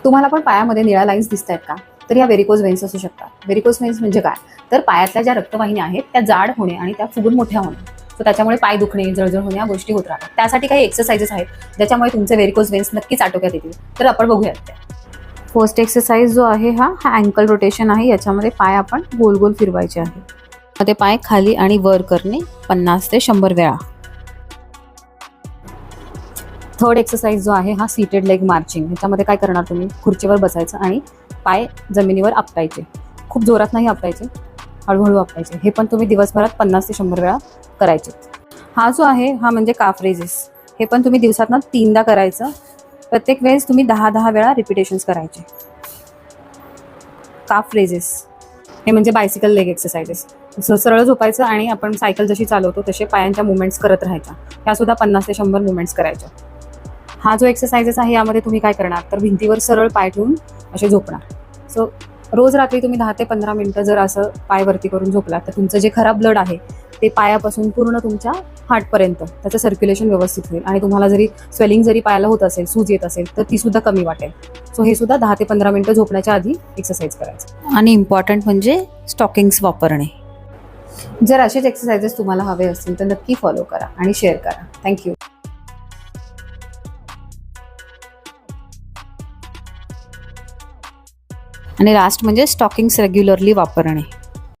तुम्हाला पण पायामध्ये निळ्या लाईन्स दिसत आहेत का? तर या व्हेरिकोज व्हेन्स असू शकतात. व्हेरिकोज व्हेन्स म्हणजे काय? तर पायातल्या ज्या रक्तवाहिन्या आहेत त्या जाड होणे आणि त्या फुगून मोठ्या होणे. तर त्याच्यामुळे पाय दुखणे, जळजळ होणे या गोष्टी होत राहतात. त्यासाठी काही एक्सरसाइजेस आहेत ज्याच्यामुळे तुमचे व्हेरिकोज व्हेन्स नक्कीच आटोक्यात येतील. तर आपण बघूयात त्या. फर्स्ट एक्सरसाइज जो आहे हा अँकल रोटेशन आहे. याच्यामध्ये पाय आपण गोल गोल फिरवायचे आहे. ते पाय खाली आणि वर करणे 50 ते 100 वेळा. थर्ड एक्सरसाइज जो आहे हा सीटेड लेग मार्चिंग. ह्याच्यामध्ये काय करणार तुम्ही? खुर्चीवर बसायचं आणि पाय जमिनीवर आपटायचे. खूप जोरात नाही आपटायचे, हळूहळू आपटायचे. हे पण तुम्ही दिवसभरात 50 ते 100 वेळा करायचे. हा जो आहे हा म्हणजे काफ रेजेस. हे पण तुम्ही दिवसातनं 3दा करायचं. प्रत्येक वेळेस तुम्ही 10-10 वेळा रिपिटेशन्स करायचे. काफ रेजेस हे म्हणजे बायसिकल लेग एक्सरसाइजेस. सरळ झोपायचं आणि आपण सायकल जशी चालवतो तसे पायांच्या मुवमेंट्स करत राहायच्या. ह्या सुद्धा 50 ते 100 मुवमेंट्स करायच्या. हा जो एक्सरसाइजेस आहे यामध्ये तुम्ही काय करणार? तर भिंतीवर सरळ पाय ठेवून असे झोपणार. सो रोज रात्री तुम्ही 10 ते 15 मिनिटं जर असं पाय वरती करून झोपलात तर तुमचं जे खराब ब्लड आहे ते पायापासून पूर्ण तुमच्या हार्टपर्यंत त्याचं सर्क्युलेशन व्यवस्थित होईल आणि तुम्हाला जरी स्वेलिंग जरी पायाला होत असेल, सूज येत असेल तर ती सुद्धा कमी वाटेल. सो हे सुद्धा 10 ते 15 मिनिटं झोपण्याच्या आधी एक्सरसाइज करायचं. आणि इम्पॉर्टंट म्हणजे स्टॉकिंग्स वापरणे. जर असेच एक्सरसाइजेस तुम्हाला हवे असतील तर नक्की फॉलो करा आणि शेअर करा. थँक्यू. आणि लास्ट म्हणजे स्टॉकिंग्स रेग्युलरली वापरणे.